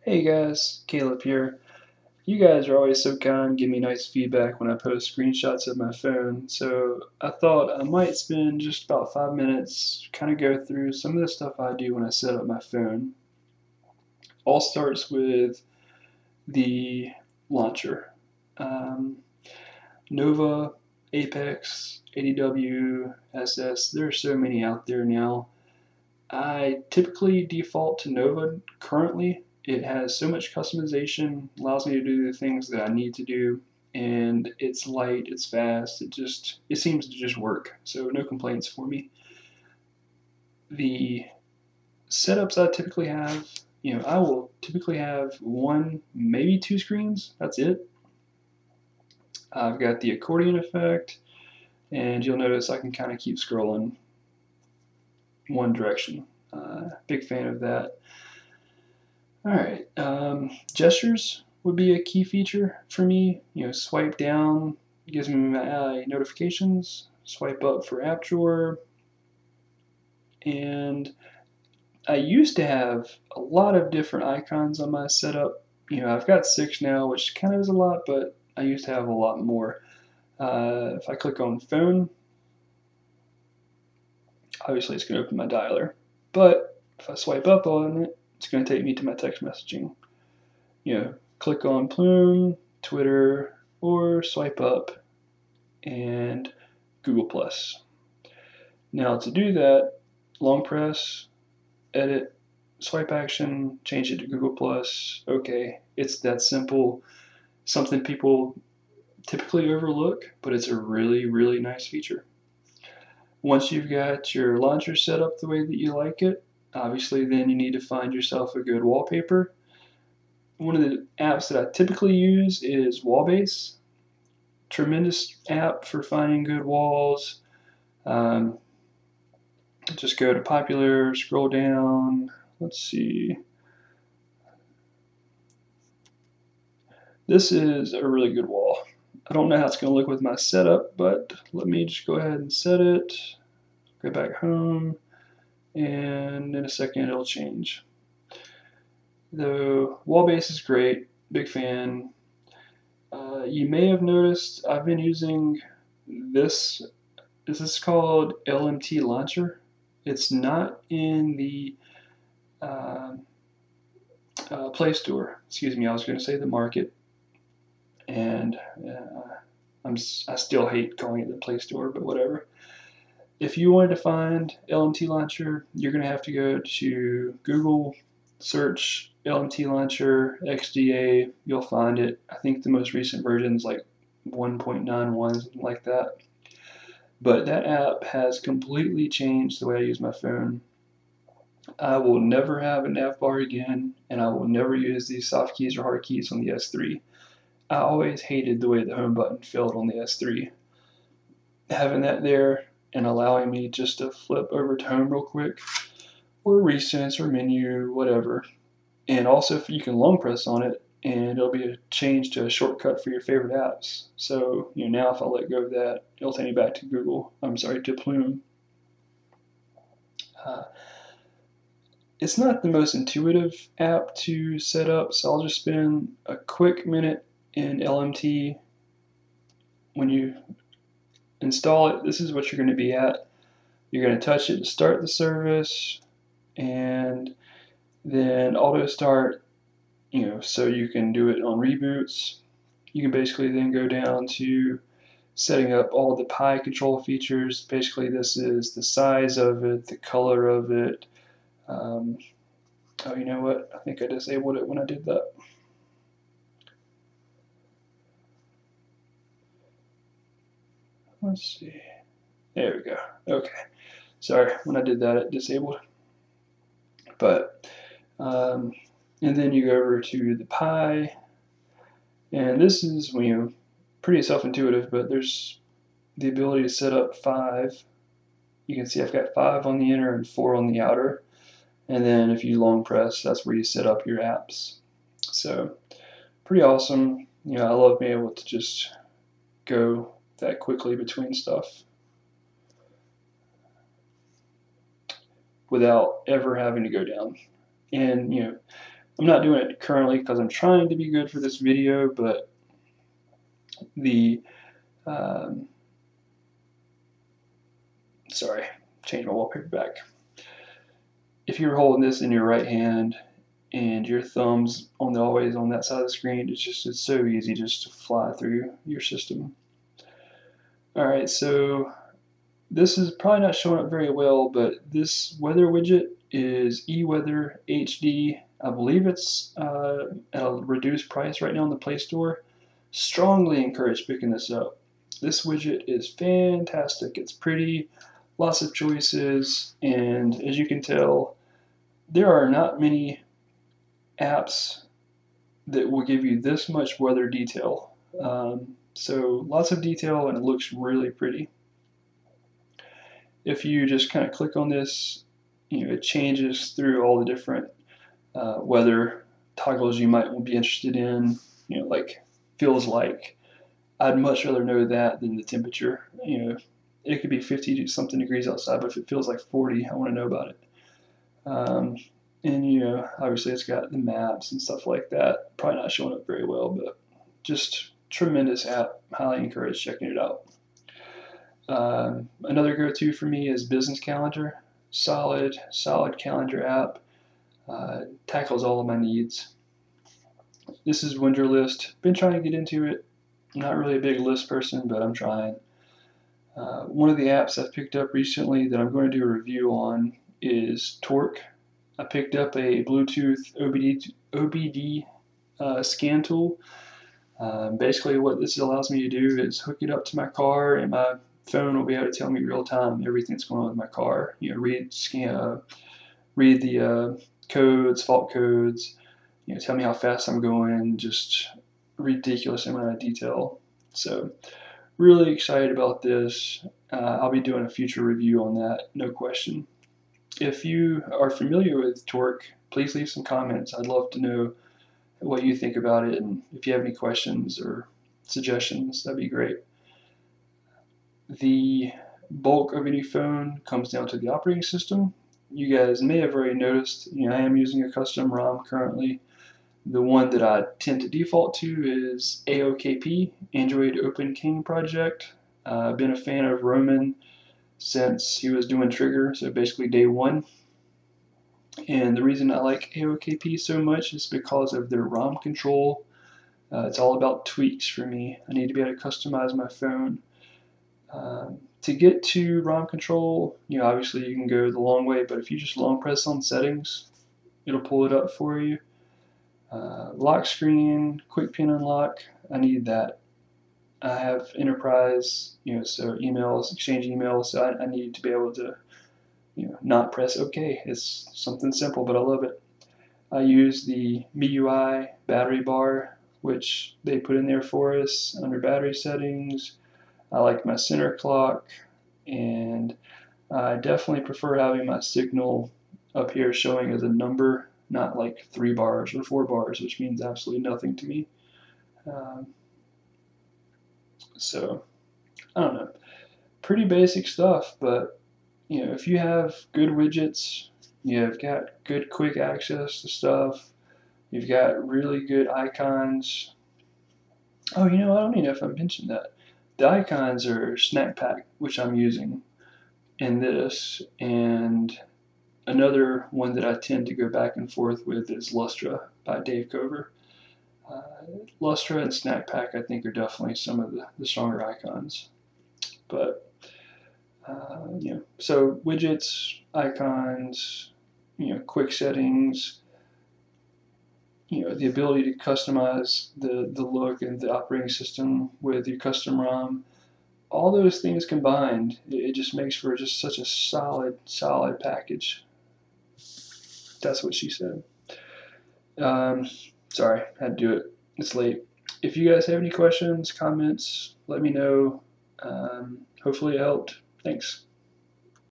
Hey guys, Caleb here. You guys are always so kind, give me nice feedback when I post screenshots of my phone. So I thought I might spend just about 5 minutes, kind of go through some of the stuff I do when I set up my phone. All starts with the launcher. Um, Nova, Apex, ADW, SS, there are so many out there now. I typically default to Nova currently. It has so much customization, allows me to do the things that I need to do, and it's light, it's fast, it seems to just work. So no complaints for me. The setups I typically have, I will typically have one, maybe two screens. That's it. I've got the accordion effect, and you'll notice I can kind of keep scrolling one direction. Big fan of that. All right. Gestures would be a key feature for me. Swipe down gives me my notifications. Swipe up for app drawer. And I used to have a lot of different icons on my setup. I've got 6 now, which kind of is a lot, but I used to have a lot more. If I click on phone, obviously it's going to open my dialer. But if I swipe up on it, it's going to take me to my text messaging. Click on Plume, Twitter, or swipe up and Google Plus. Now to do that, long press, edit, swipe action, change it to Google Plus. Okay, it's that simple. Something people typically overlook, but it's a really, really nice feature. Once you've got your launcher set up the way that you like it, obviously then you need to find yourself a good wallpaper. One of the apps that I typically use is Wallbase. Tremendous app for finding good walls. Um, just go to popular, scroll down. Let's see. This is a really good wall. I don't know how it's going to look with my setup, but let me just go ahead and set it. Go back home, and in a second it'll change. The Wallbase is great, big fan. You may have noticed I've been using this. This is called LMT Launcher. It's not in the uh, Play Store. Excuse me, I was going to say the Market, and I still hate calling it the Play Store, but whatever. If you wanted to find LMT Launcher, you're going to have to go to Google, search LMT Launcher XDA. You'll find it. I think the most recent version is like 1.91, something like that. But that app has completely changed the way I use my phone. I will never have a nav bar again, and I will never use these soft keys or hard keys on the S3. I always hated the way the home button felt on the S3. Having that there and allowing me just to flip over to home real quick, or recents or menu, whatever. And also, if you can long press on it, and it'll be a change to a shortcut for your favorite apps. So now if I let go of that, it'll take me back to to Plume. Uh, it's not the most intuitive app to set up, so I'll just spend a quick minute in LMT. When you install it, this is what you're going to be at. You're going to touch it to start the service, and then auto start, so you can do it on reboots. You can basically then go down to setting up all the Pi control features. Basically, this is the size of it, the color of it. Oh, you know what? I think I disabled it when I did that. Let's see. There we go. Okay. Sorry, when I did that, it disabled. But, and then you go over to the Pi, and this is pretty self-intuitive, but there's the ability to set up 5. You can see I've got 5 on the inner and 4 on the outer. And then if you long press, that's where you set up your apps. So pretty awesome. I love being able to just go that quickly between stuff without ever having to go down. And I'm not doing it currently because I'm trying to be good for this video, but the um, sorry, change my wallpaper back. If you're holding this in your right hand and your thumb's always on that side of the screen, it's so easy just to fly through your system. All right, so this is probably not showing up very well, but this weather widget is eWeather HD. I believe it's at a reduced price right now in the Play Store. Strongly encourage picking this up. This widget is fantastic. It's pretty, lots of choices, and as you can tell, there are not many apps that will give you this much weather detail. So lots of detail, and it looks really pretty. If you just kind of click on this, it changes through all the different weather toggles you might be interested in. Like feels like. I'd much rather know that than the temperature. It could be 50 something degrees outside, but if it feels like 40, I want to know about it. And obviously it's got the maps and stuff like that. Probably not showing up very well, but just tremendous app. Highly encourage checking it out. Another go-to for me is Business Calendar. Solid calendar app. Tackles all of my needs. This is Wunderlist. Been trying to get into it. I'm not really a big list person, but I'm trying. One of the apps I've picked up recently that I'm going to do a review on is Torque. I picked up a Bluetooth OBD scan tool. Basically what this allows me to do is hook it up to my car, and my phone will be able to tell me real time everything that's going on with my car. Read the codes, fault codes, tell me how fast I'm going, just ridiculous amount of detail. So really excited about this. I'll be doing a future review on that, no question. If you are familiar with Torque, please leave some comments. I'd love to know what you think about it, and if you have any questions or suggestions, that'd be great. The bulk of any phone comes down to the operating system. You guys may have already noticed, I am using a custom ROM currently. The one that I tend to default to is AOKP, Android Open King Project. I've been a fan of Roman since he was doing Trigger, so basically day one. And the reason I like AOKP so much is because of their ROM control. It's all about tweaks for me. I need to be able to customize my phone. To get to ROM control, obviously you can go the long way, but if you just long press on settings, it'll pull it up for you. Lock screen, quick pin unlock, I need that. I have enterprise, so emails, exchange emails, so I need to be able to, not press OK. It's something simple, but I love it. I use the MIUI battery bar, which they put in there for us under battery settings. I like my center clock, and I definitely prefer having my signal up here showing as a number, not like 3 bars or 4 bars, which means absolutely nothing to me. So, I don't know. Pretty basic stuff, but if you have good widgets, you've got good quick access to stuff, you've got really good icons. Oh, I don't even know if I mentioned that. The icons are Snack Pack, which I'm using in this, and another one that I tend to go back and forth with is Lustra by Dave Cover. Lustra and Snack Pack, I think, are definitely some of the stronger icons. But, so widgets, icons, quick settings, the ability to customize the look and the operating system with your custom ROM. All those things combined, it just makes for just such a solid package. That's what she said. Sorry, I had to do it. It's late. If you guys have any questions, comments, let me know. Hopefully it helped. Thanks.